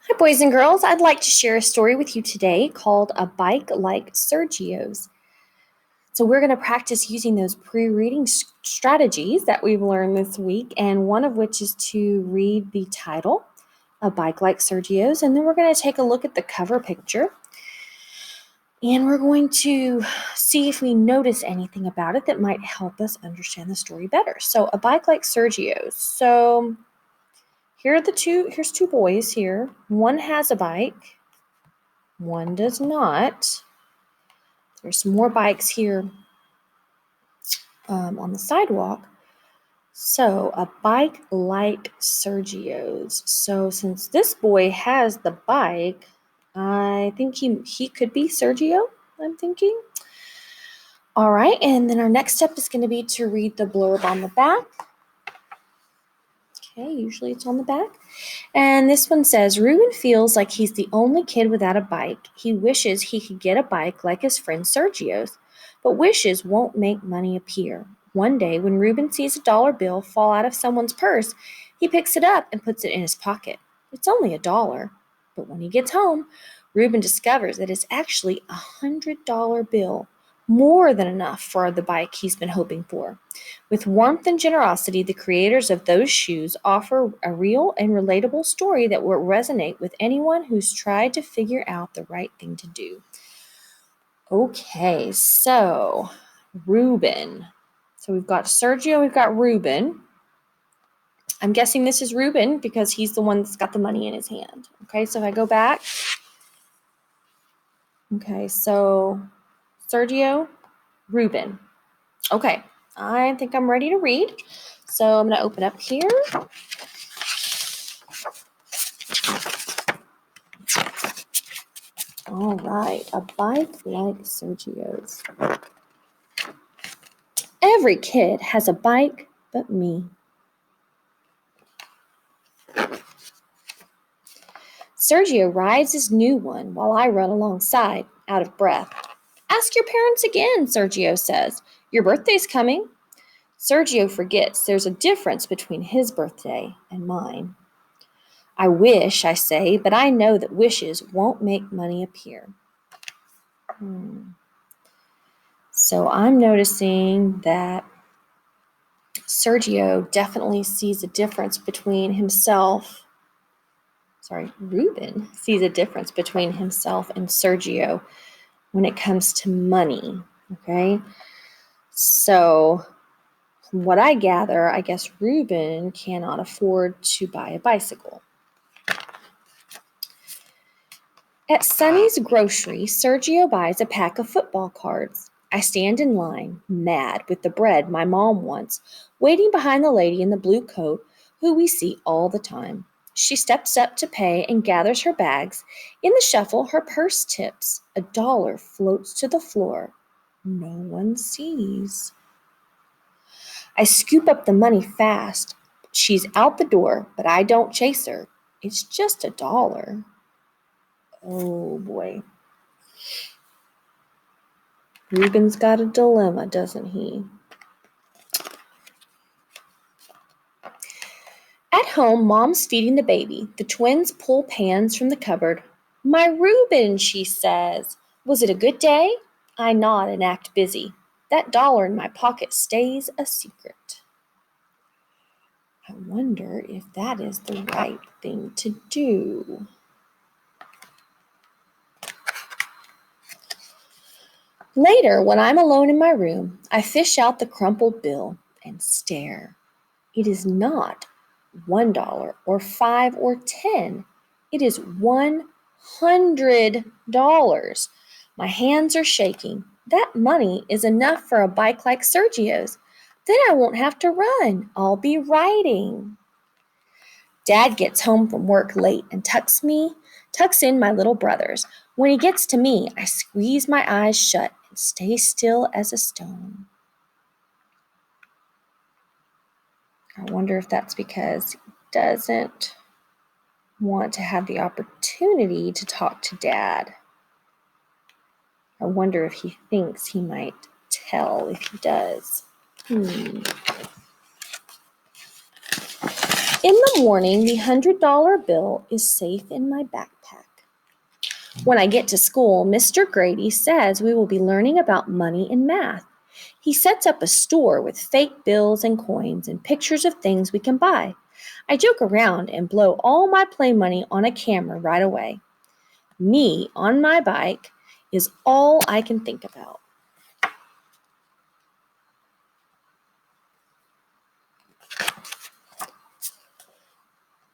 Hi, boys and girls. I'd like to share a story with you today called A Bike Like Sergio's. So, we're going to practice using those pre reading strategies that we've learned this week, and one of which is to read the title, A Bike Like Sergio's, and then we're going to take a look at the cover picture. And we're going to see if we notice anything about it that might help us understand the story better. So, A Bike Like Sergio's. So, here's two boys here. One has a bike. One does not. There's some more bikes here on the sidewalk. So, a bike like Sergio's. So, since this boy has the bike, I think he could be Sergio, I'm thinking. All right, and then our next step is going to be to read the blurb on the back. Okay, usually it's on the back. And this one says, Ruben feels like he's the only kid without a bike. He wishes he could get a bike like his friend Sergio's, but wishes won't make money appear. One day, when Ruben sees a dollar bill fall out of someone's purse, he picks it up and puts it in his pocket. It's only $1, but when he gets home, Ruben discovers that it's actually $100 bill, more than enough for the bike he's been hoping for. With warmth and generosity, the creators of those shoes offer a real and relatable story that will resonate with anyone who's tried to figure out the right thing to do. Okay, so Ruben. So we've got Sergio, we've got Ruben. I'm guessing this is Ruben because he's the one that's got the money in his hand. Okay, so if I go back. Okay, so Sergio, Ruben. Okay, I think I'm ready to read. So I'm going to open up here. All right, A Bike Like Sergio's. Every kid has a bike but me. Sergio rides his new one while I run alongside, out of breath. Ask your parents again, Sergio says. Your birthday's coming. Sergio forgets there's a difference between his birthday and mine. I wish, I say, but I know that wishes won't make money appear. So I'm noticing that Sergio definitely sees a difference between himself. Ruben sees a difference between himself and Sergio when it comes to money. Okay. So from what I gather, I guess Ruben cannot afford to buy a bicycle. At Sonny's grocery, Sergio buys a pack of football cards. I stand in line, mad with the bread my mom wants, waiting behind the lady in the blue coat who we see all the time. She steps up to pay and gathers her bags. In the shuffle, her purse tips. $1 floats to the floor. No one sees. I scoop up the money fast. She's out the door, but I don't chase her. It's just $1. Oh boy. Ruben's got a dilemma, doesn't he? At home, Mom's feeding the baby. The twins pull pans from the cupboard. My Reuben, she says. Was it a good day? I nod and act busy. That $1 in my pocket stays a secret. I wonder if that is the right thing to do. Later, when I'm alone in my room, I fish out the crumpled bill and stare. It is not $1 or 5 or 10. It is $100. My hands are shaking. That money is enough for a bike like Sergio's. Then I won't have to run. I'll be riding. Dad gets home from work late and tucks in my little brothers. When he gets to me, I squeeze my eyes shut and stay still as a stone. I wonder if that's because he doesn't want to have the opportunity to talk to Dad. I wonder if he thinks he might tell if he does. In the morning, the $100 bill is safe in my backpack. When I get to school, Mr. Grady says we will be learning about money and math. He sets up a store with fake bills and coins and pictures of things we can buy. I joke around and blow all my play money on a camera right away. Me on my bike is all I can think about.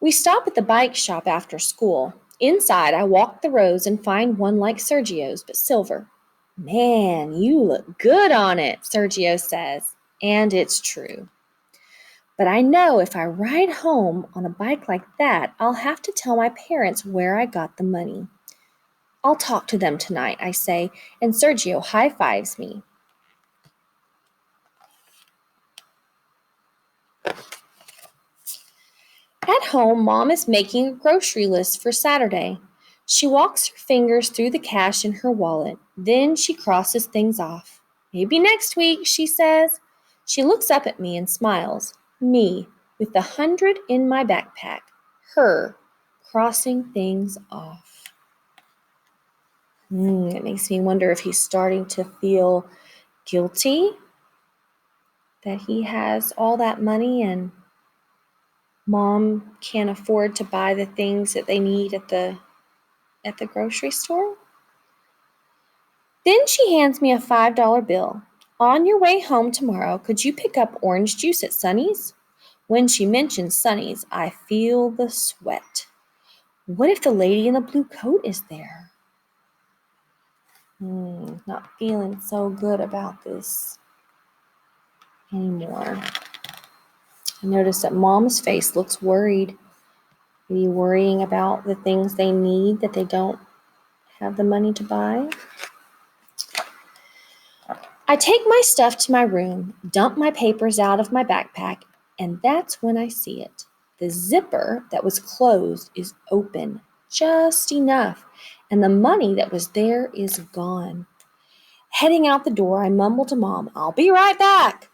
We stop at the bike shop after school. Inside, I walk the rows and find one like Sergio's, but silver. Man, you look good on it, Sergio says. And it's true. But I know if I ride home on a bike like that, I'll have to tell my parents where I got the money. I'll talk to them tonight, I say, and Sergio high-fives me. At home, Mom is making a grocery list for Saturday. She walks her fingers through the cash in her wallet. Then she crosses things off. Maybe next week, she says. She looks up at me and smiles. Me, with the 100 in my backpack. Her, crossing things off. It makes me wonder if he's starting to feel guilty that he has all that money and Mom can't afford to buy the things that they need at the grocery store. Then she hands me a $5 bill. On your way home tomorrow, could you pick up orange juice at Sonny's? When she mentions Sonny's, I feel the sweat. What if the lady in the blue coat is there? Not feeling so good about this anymore. I notice that Mom's face looks worried. Maybe worrying about the things they need that they don't have the money to buy. I take my stuff to my room, dump my papers out of my backpack, and that's when I see it. The zipper that was closed is open, just enough, and the money that was there is gone. Heading out the door, I mumble to Mom, "I'll be right back."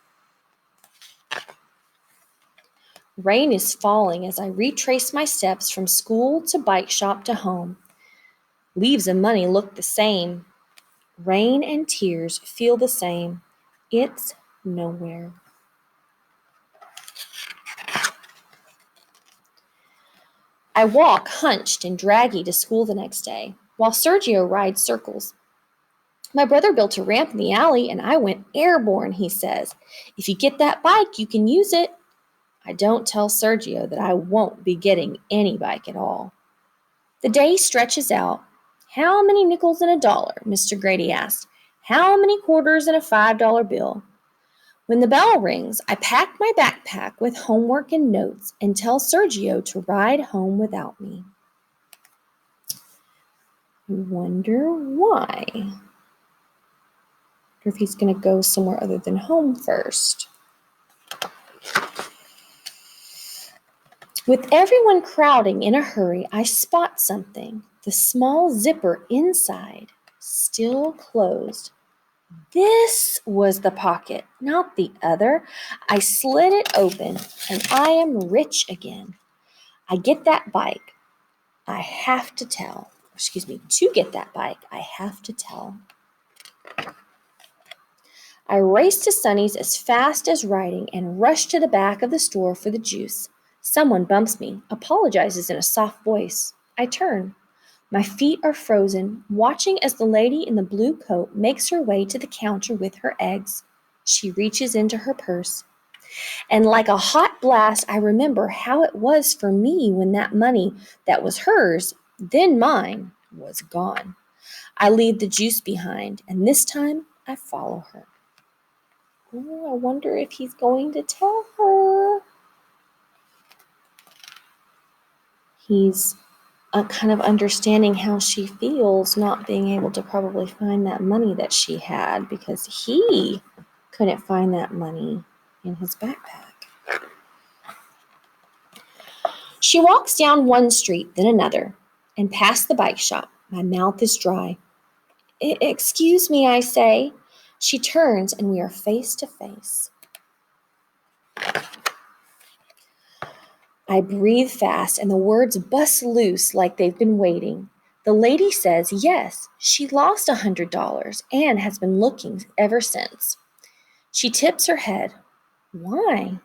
Rain is falling as I retrace my steps from school to bike shop to home. Leaves and money look the same. Rain and tears feel the same. It's nowhere. I walk hunched and draggy to school the next day, while Sergio rides circles. My brother built a ramp in the alley and I went airborne, he says. If you get that bike, you can use it. I don't tell Sergio that I won't be getting any bike at all. The day stretches out. How many nickels in a dollar? Mr. Grady asked. How many quarters in a $5 bill? When the bell rings, I pack my backpack with homework and notes and tell Sergio to ride home without me. I wonder why. I wonder if he's going to go somewhere other than home first. With everyone crowding in a hurry, I spot something. The small zipper inside, still closed. This was the pocket, not the other. I slid it open, and I am rich again. I get that bike. I have to tell. To get that bike, I have to tell. I race to Sonny's as fast as riding and rush to the back of the store for the juice. Someone bumps me, apologizes in a soft voice. I turn. My feet are frozen, watching as the lady in the blue coat makes her way to the counter with her eggs. She reaches into her purse. And like a hot blast, I remember how it was for me when that money that was hers, then mine, was gone. I leave the juice behind, and this time I follow her. Ooh, I wonder if he's going to tell her. He's kind of understanding how she feels not being able to probably find that money that she had because he couldn't find that money in his backpack. She walks down one street, then another, and past the bike shop. My mouth is dry. Excuse me, I say. She turns and we are face to face. I breathe fast, and the words bust loose like they've been waiting. The lady says yes, she lost $100 and has been looking ever since. She tips her head. Why?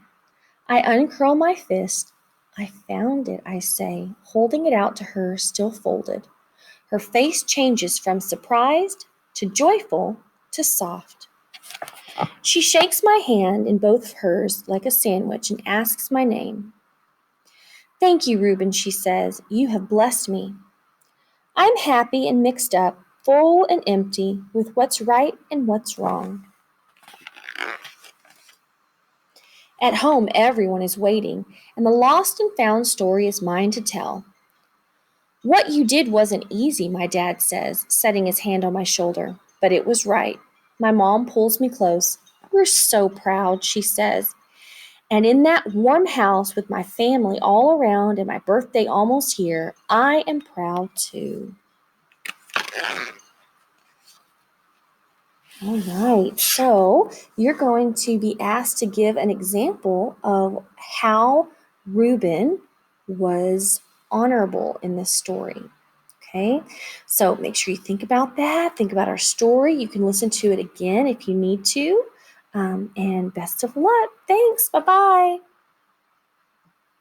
I uncurl my fist. I found it, I say, holding it out to her, still folded. Her face changes from surprised to joyful to soft. She shakes my hand in both of hers like a sandwich and asks my name. Thank you, Reuben, she says. You have blessed me. I'm happy and mixed up, full and empty, with what's right and what's wrong. At home, everyone is waiting, and the lost and found story is mine to tell. What you did wasn't easy, my dad says, setting his hand on my shoulder, but it was right. My mom pulls me close. We're so proud, she says. And in that warm house with my family all around and my birthday almost here, I am proud too. All right, so you're going to be asked to give an example of how Reuben was honorable in this story. Okay, so make sure you think about that. Think about our story. You can listen to it again if you need to. And best of luck. Thanks. Bye bye.